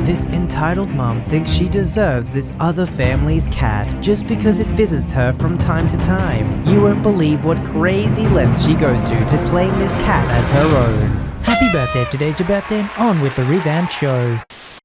This entitled mom thinks she deserves this other family's cat just because it visits her from time to time. You won't believe what crazy lengths she goes to claim this cat as her own. Happy birthday if today's your birthday, and on with the revamped show.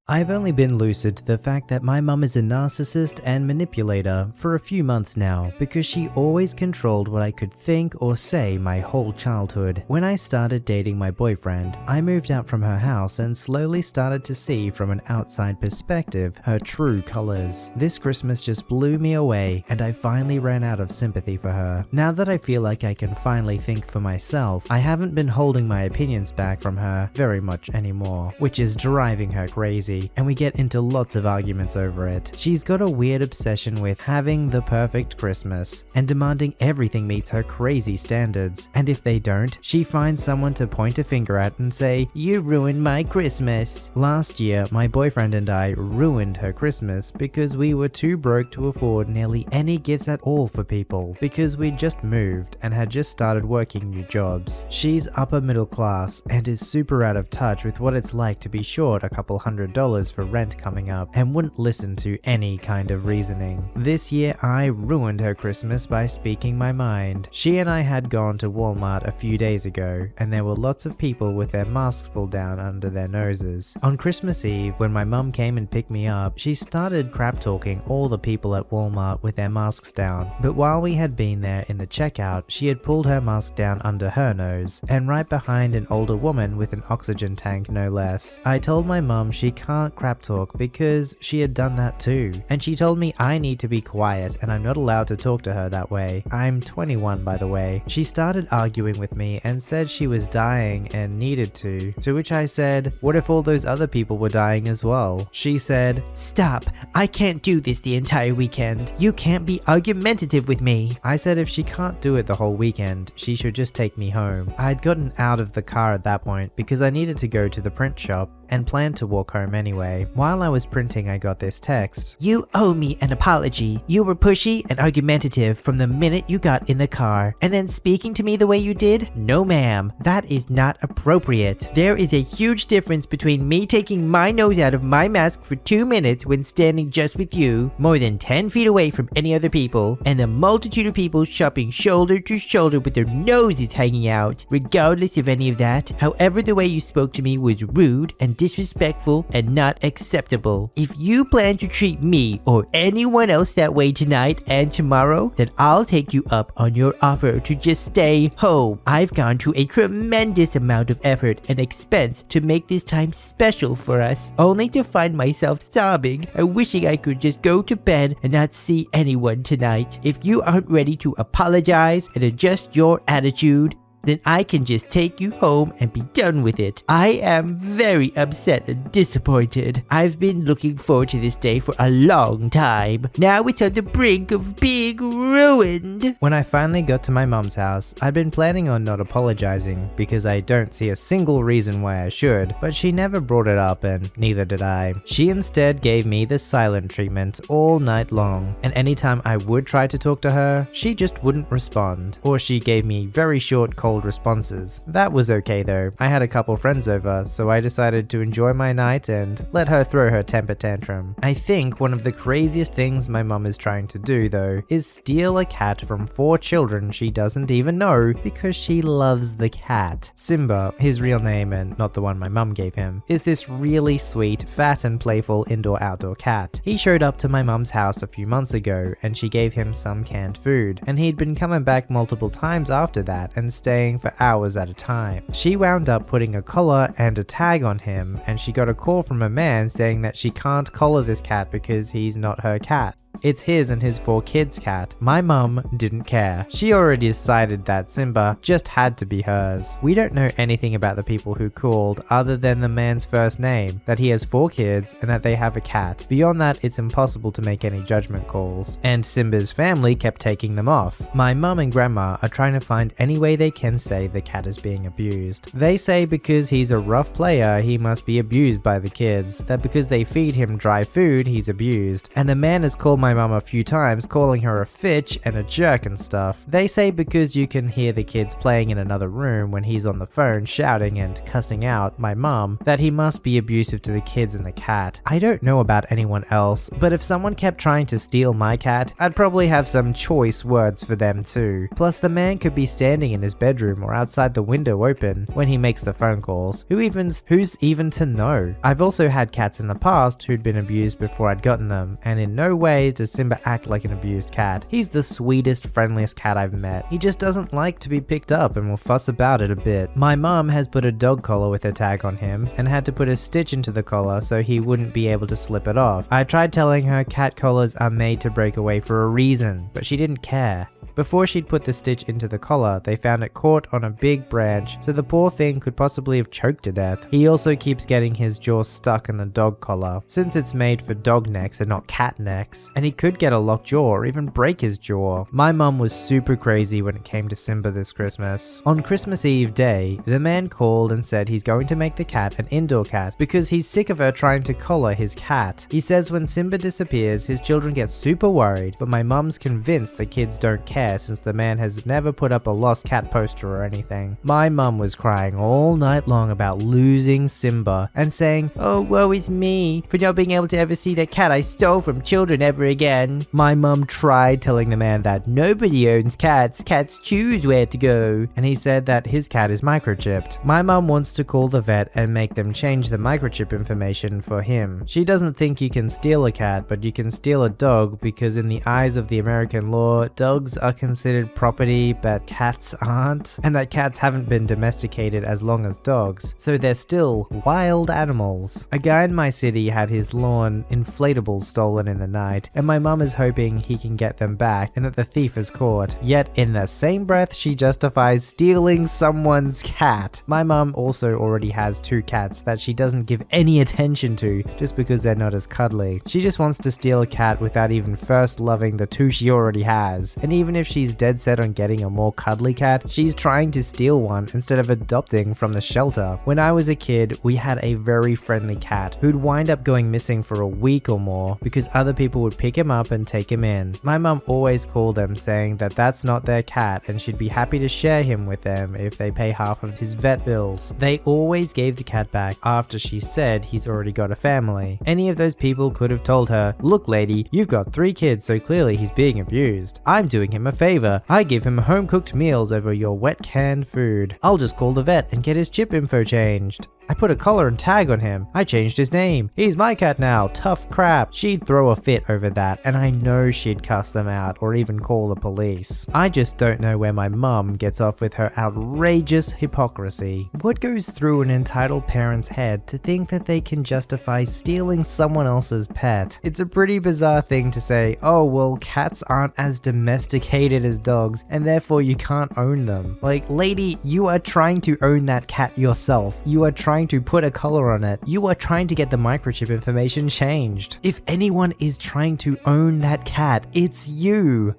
I've only been lucid to the fact that my mum is a narcissist and manipulator for a few months now because she always controlled what I could think or say my whole childhood. When I started dating my boyfriend, I moved out from her house and slowly started to see from an outside perspective her true colors. This Christmas just blew me away and I finally ran out of sympathy for her. Now that I feel like I can finally think for myself, I haven't been holding my opinions back from her very much anymore, which is driving her crazy. And we get into lots of arguments over it. She's got a weird obsession with having the perfect Christmas and demanding everything meets her crazy standards. And if they don't, she finds someone to point a finger at and say, "You ruined my Christmas." Last year, my boyfriend and I ruined her Christmas because we were too broke to afford nearly any gifts at all for people because we'd just moved and had just started working new jobs. She's upper middle class and is super out of touch with what it's like to be short a couple $100 for rent coming up and wouldn't listen to any kind of reasoning. This year I ruined her Christmas by speaking my mind. She and I had gone to Walmart a few days ago and there were lots of people with their masks pulled down under their noses. On Christmas Eve, when my mum came and picked me up, she started crap talking all the people at Walmart with their masks down. But while we had been there in the checkout, she had pulled her mask down under her nose and right behind an older woman with an oxygen tank no less. I told my mum she can't crap talk because she had done that too, and she told me I need to be quiet and I'm not allowed to talk to her that way. I'm 21 by the way. She started arguing with me and said she was dying and needed to which I said, what if all those other people were dying as well? She said, "Stop, I can't do this the entire weekend. You can't be argumentative with me." I said if she can't do it the whole weekend, she should just take me home. I had gotten out of the car at that point because I needed to go to the print shop and planned to walk home anyway. While I was printing, I got this text. "You owe me an apology. You were pushy and argumentative from the minute you got in the car. And then speaking to me the way you did? No ma'am, that is not appropriate. There is a huge difference between me taking my nose out of my mask for 2 minutes when standing just with you, more than 10 feet away from any other people, and the multitude of people shopping shoulder to shoulder with their noses hanging out. Regardless of any of that, however, the way you spoke to me was rude and disrespectful and not acceptable. If you plan to treat me or anyone else that way tonight and tomorrow, then I'll take you up on your offer to just stay home. I've gone to a tremendous amount of effort and expense to make this time special for us, only to find myself sobbing and wishing I could just go to bed and not see anyone tonight. If you aren't ready to apologize and adjust your attitude, then I can just take you home and be done with it. I am very upset and disappointed. I've been looking forward to this day for a long time. Now it's on the brink of being ruined." When I finally got to my mum's house, I'd been planning on not apologizing because I don't see a single reason why I should, but she never brought it up and neither did I. She instead gave me the silent treatment all night long, and anytime I would try to talk to her, she just wouldn't respond, or she gave me very short cold responses. That was okay though. I had a couple friends over, so I decided to enjoy my night and let her throw her temper tantrum. I think one of the craziest things my mum is trying to do though is steal a cat from 4 children she doesn't even know because she loves the cat. Simba, his real name and not the one my mum gave him, is this really sweet, fat and playful indoor-outdoor cat. He showed up to my mum's house a few months ago and she gave him some canned food, and he'd been coming back multiple times after that and staying for hours at a time. She wound up putting a collar and a tag on him, and she got a call from a man saying that she can't collar this cat because he's not her cat. It's his and his 4 kids' cat. My mum didn't care. She already decided that Simba just had to be hers. We don't know anything about the people who called other than the man's first name, that he has 4 kids and that they have a cat. Beyond that, it's impossible to make any judgment calls. And Simba's family kept taking them off. My mum and grandma are trying to find any way they can say the cat is being abused. They say because he's a rough player, he must be abused by the kids. That because they feed him dry food, he's abused. And the man has called my my mum a few times, calling her a fitch and a jerk and stuff. They say because you can hear the kids playing in another room when he's on the phone shouting and cussing out my mum, that he must be abusive to the kids and the cat. I don't know about anyone else, but if someone kept trying to steal my cat, I'd probably have some choice words for them too. Plus the man could be standing in his bedroom or outside the window open when he makes the phone calls. Who's even to know? I've also had cats in the past who'd been abused before I'd gotten them, and in no way does Simba act like an abused cat. He's the sweetest, friendliest cat I've met. He just doesn't like to be picked up and will fuss about it a bit. My mum has put a dog collar with a tag on him and had to put a stitch into the collar so he wouldn't be able to slip it off. I tried telling her cat collars are made to break away for a reason, but she didn't care. Before she'd put the stitch into the collar, they found it caught on a big branch, so the poor thing could possibly have choked to death. He also keeps getting his jaw stuck in the dog collar, since it's made for dog necks and not cat necks, and he could get a locked jaw or even break his jaw. My mum was super crazy when it came to Simba this Christmas. On Christmas Eve day, the man called and said he's going to make the cat an indoor cat because he's sick of her trying to collar his cat. He says when Simba disappears, his children get super worried, but my mum's convinced the kids don't care since the man has never put up a lost cat poster or anything. My mum was crying all night long about losing Simba and saying, "Oh, woe is me for not being able to ever see that cat I stole from children ever again." My mum tried telling the man that nobody owns cats, cats choose where to go, and he said that his cat is microchipped. My mum wants to call the vet and make them change the microchip information for him. She doesn't think you can steal a cat, but you can steal a dog because in the eyes of the American law, dogs are considered property, but cats aren't, and that cats haven't been domesticated as long as dogs, so they're still wild animals. A guy in my city had his lawn inflatables stolen in the night, and my mum is hoping he can get them back and that the thief is caught. Yet in the same breath, she justifies stealing someone's cat. My mum also already has 2 cats that she doesn't give any attention to just because they're not as cuddly. She just wants to steal a cat without even first loving the 2 she already has, and even if she's dead set on getting a more cuddly cat, she's trying to steal one instead of adopting from the shelter. When I was a kid, we had a very friendly cat who'd wind up going missing for a week or more because other people would pick him up and take him in. My mum always called them saying that that's not their cat and she'd be happy to share him with them if they pay half of his vet bills. They always gave the cat back after she said he's already got a family. Any of those people could have told her, "Look lady, you've got 3 kids, so clearly he's being abused. I'm doing him a favor. I give him home cooked meals over your wet canned food. I'll just call the vet and get his chip info changed. I put a collar and tag on him. I changed his name. He's my cat now. Tough crap." She'd throw a fit over that, and I know she'd cuss them out or even call the police. I just don't know where my mum gets off with her outrageous hypocrisy. What goes through an entitled parent's head to think that they can justify stealing someone else's pet? It's a pretty bizarre thing to say, "Oh, well, cats aren't as domesticated as dogs, and therefore you can't own them." Like, lady, you are trying to own that cat yourself. You are trying to put a collar on it. You are trying to get the microchip information changed. If anyone is trying to own that cat, it's you.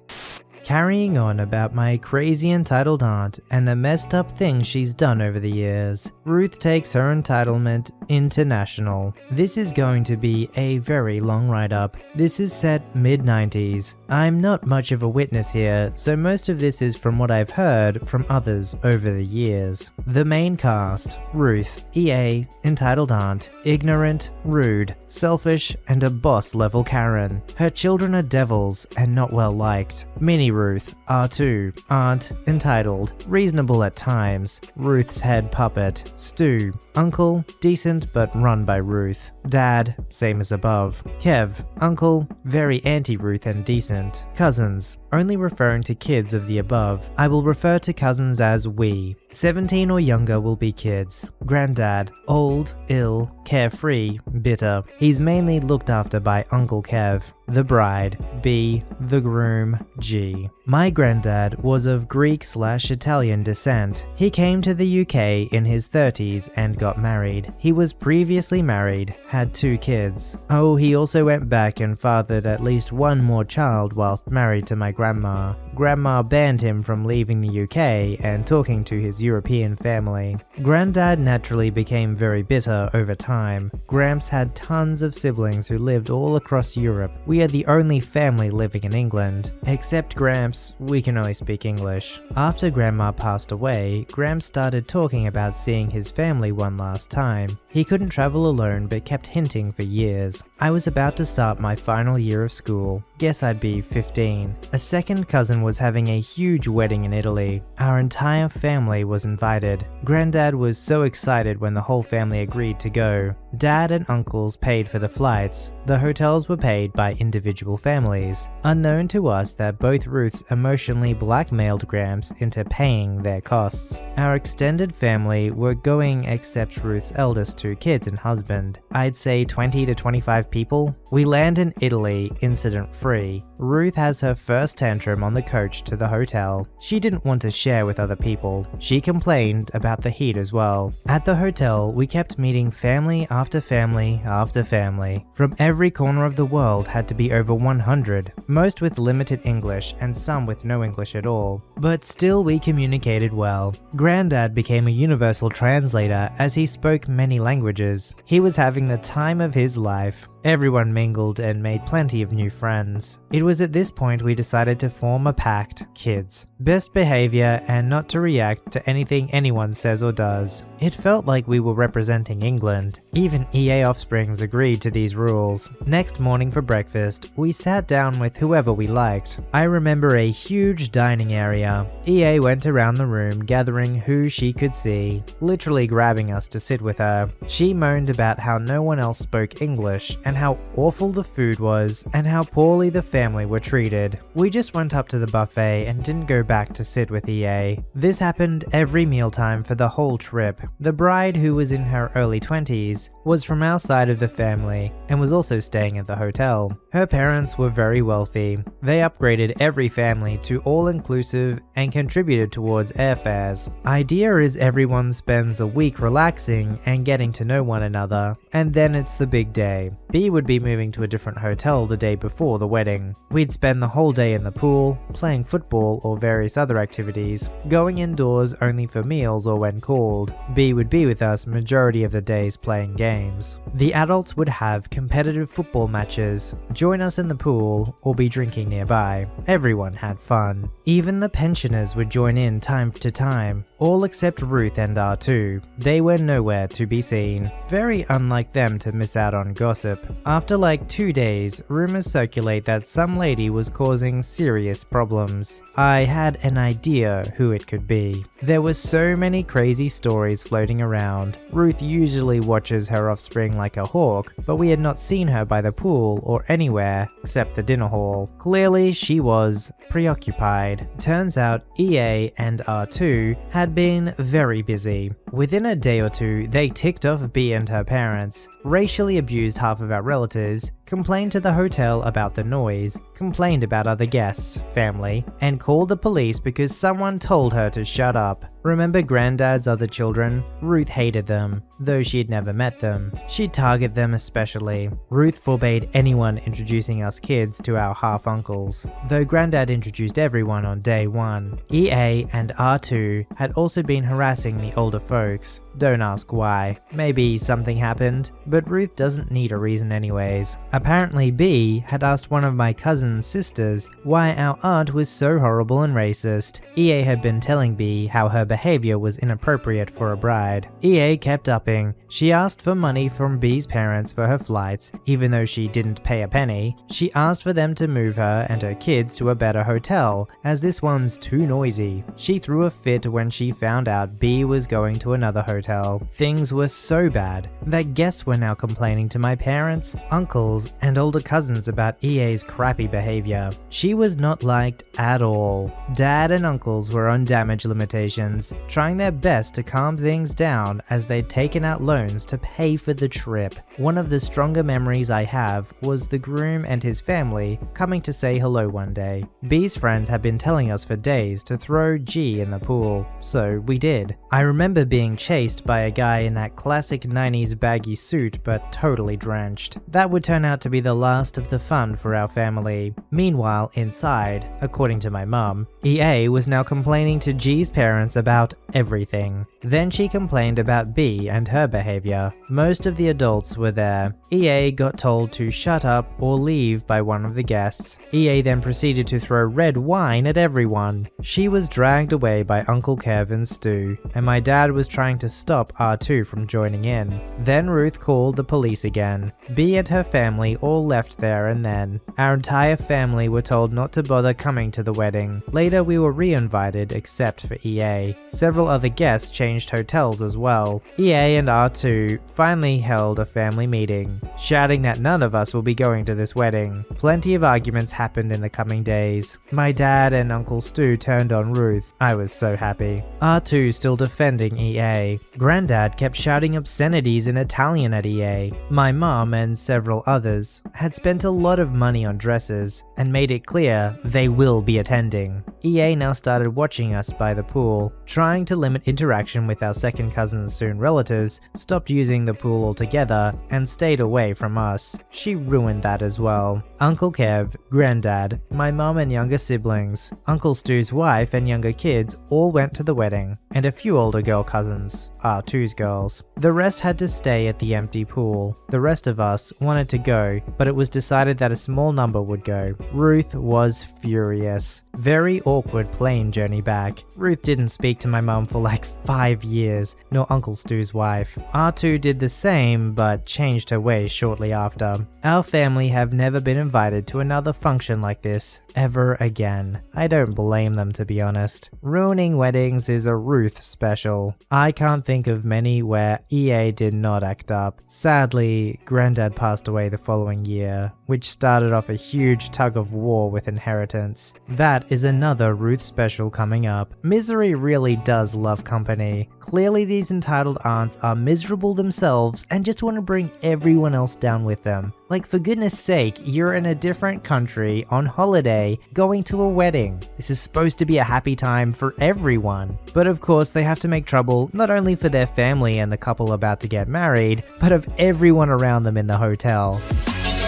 Carrying on about my crazy entitled aunt and the messed up things she's done over the years, Ruth takes her entitlement international. This is going to be a very long write-up. This is set mid-90s. I'm not much of a witness here, so most of this is from what I've heard from others over the years. The main cast: Ruth, EA, entitled aunt, ignorant, rude, selfish, and a boss-level Karen. Her children are devils and not well liked. Mini Ruth, R2, aunt, entitled, reasonable at times, Ruth's head puppet. Stu, uncle, decent but run by Ruth. Dad, same as above. Kev, uncle, very anti-Ruth and decent. Cousins, only referring to kids of the above. I will refer to cousins as we. 17 or younger will be kids. Granddad, old, ill, carefree, bitter. He's mainly looked after by Uncle Kev. The bride, B. The groom, G. My granddad was of Greek/Italian descent. He came to the UK in his 30s and got married. He was previously married, had 2 kids. Oh, he also went back and fathered at least 1 more child whilst married to my grandma. Grandma banned him from leaving the UK and talking to his European family. Granddad naturally became very bitter over time. Gramps had tons of siblings who lived all across Europe. We are the only family living in England. Except Gramps, we can only speak English. After Grandma passed away, Gramps started talking about seeing his family one last time. He couldn't travel alone but kept hinting for years. I was about to start my final year of school. Guess I'd be 15. A second cousin was having a huge wedding in Italy. Our entire family was invited. Granddad was so excited when the whole family agreed to go. Dad and uncles paid for the flights. The hotels were paid by individual families. Unknown to us that both Ruths emotionally blackmailed Gramps into paying their costs. Our extended family were going except Ruth's eldest two kids and husband. I'd say 20 to 25 people. We land in Italy incident-free. Ruth has her first tantrum on the coach to the hotel. She didn't want to share with other people. She complained about the heat as well. At the hotel, we kept meeting family after family after family. From every corner of the world had to be over 100, most with limited English and some with no English at all. But still we communicated well. Granddad became a universal translator as he spoke many languages. He was having the time of his life. Everyone mingled and made plenty of new friends. It was at this point we decided to form a pact, kids. Best behavior and not to react to anything anyone says or does. It felt like we were representing England. Even EA offsprings agreed to these rules. Next morning for breakfast, we sat down with whoever we liked. I remember a huge dining area. EA went around the room gathering who she could see, literally grabbing us to sit with her. She moaned about how no one else spoke English and how awful the food was and how poorly the family were treated. We just went up to the buffet and didn't go back to sit with EA. This happened every mealtime for the whole trip. The bride, who was in her early 20s, was from our side of the family and was also staying at the hotel. Her parents were very wealthy. They upgraded every family to all-inclusive and contributed towards airfares. Idea is everyone spends a week relaxing and getting to know one another, and then it's the big day. B would be moving to a different hotel the day before the wedding. We'd spend the whole day in the pool, playing football or various other activities, going indoors only for meals or when called. B would be with us majority of the days playing games. The adults would have competitive football matches, join us in the pool, or be drinking nearby. Everyone had fun. Even the pensioners would join in time to time, all except Ruth and R2. They were nowhere to be seen. Very unlike them to miss out on gossip. After like 2 days, rumors circulate that some lady was causing serious problems. I had an idea who it could be. There were so many crazy stories floating around. Ruth usually watches her offspring like a hawk, but we had not seen her by the pool or anywhere except the dinner hall. Clearly, she was preoccupied. Turns out EA and R2 had been very busy. Within a day or two, they ticked off B and her parents, racially abused half of our relatives, complained to the hotel about the noise, complained about other guests, family, and called the police because someone told her to shut up. Remember Granddad's other children? Ruth hated them, though she had never met them. She'd target them especially. Ruth forbade anyone introducing us kids to our half-uncles, though Granddad introduced everyone on day one. EA and R2 had also been harassing the older folks. Don't ask why. Maybe something happened, but Ruth doesn't need a reason anyways. Apparently B had asked one of my cousin's sisters why our aunt was so horrible and racist. EA had been telling B how her behavior was inappropriate for a bride. EA kept upping. She asked for money from B's parents for her flights, even though she didn't pay a penny. She asked for them to move her and her kids to a better hotel, as this one's too noisy. She threw a fit when she found out B was going to another hotel. Things were so bad that guests were now complaining to my parents, uncles, and older cousins about EA's crappy behavior. She was not liked at all. Dad and uncles were on damage limitations, trying their best to calm things down as they'd taken out loans to pay for the trip. One of the stronger memories I have was the groom and his family coming to say hello one day. B's friends had been telling us for days to throw G in the pool, so we did. I remember being chased by a guy in that classic 90s baggy suit but totally drenched. That would turn out out to be the last of the fun for our family. Meanwhile, inside, according to my mum, EA was now complaining to G's parents about everything. Then she complained about B and her behavior. Most of the adults were there. EA got told to shut up or leave by one of the guests. EA then proceeded to throw red wine at everyone. She was dragged away by Uncle Kev and Stu, and my dad was trying to stop R2 from joining in. Then Ruth called the police again. B and her family all left there and then. Our entire family were told not to bother coming to the wedding. Later we were re-invited except for EA. Several other guests changed hotels as well. EA and R2 finally held a family meeting, shouting that none of us will be going to this wedding. Plenty of arguments happened in the coming days. My dad and Uncle Stu turned on Ruth. I was so happy. R2 still defending EA. Granddad kept shouting obscenities in Italian at EA. My mom and several others had spent a lot of money on dresses and made it clear they will be attending. EA now started watching us by the pool, trying to limit interaction with our second cousin's soon relatives, stopped using the pool altogether, and stayed away from us. She ruined that as well. Uncle Kev, Granddad, my mom and younger siblings, Uncle Stu's wife and younger kids all went to the wedding, and a few older girl cousins, R2's girls. The rest had to stay at the empty pool. The rest of us wanted to go, but it was decided that a small number would go. Ruth was furious. Very awkward plane journey back. Ruth didn't speak to my mum for like 5 years, nor Uncle Stu's wife. R2 did the same, but changed her ways shortly after. Our family have never been invited to another function like this ever again. I don't blame them, to be honest. Ruining weddings is a Ruth special. I can't think of many where EA did not act up. Sadly, Granddad passed away the following year, which started off a huge tug of war with inheritance. That is another Ruth special coming up. Misery really does love company. Clearly these entitled aunts are miserable themselves and just want to bring everyone else down with them. Like, for goodness sake, you're in a different country on holiday going to a wedding. This is supposed to be a happy time for everyone. But of course they have to make trouble not only for their family and the couple about to get married, but of everyone around them in the hotel.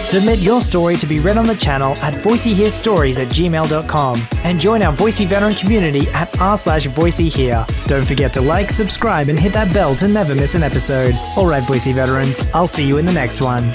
Submit your story to be read on the channel at voiceyherestories@gmail.com and join our Voicey veteran community at r/VoiceyHere. Don't forget to like, subscribe, and hit that bell to never miss an episode. Alright, Voicey veterans, I'll see you in the next one.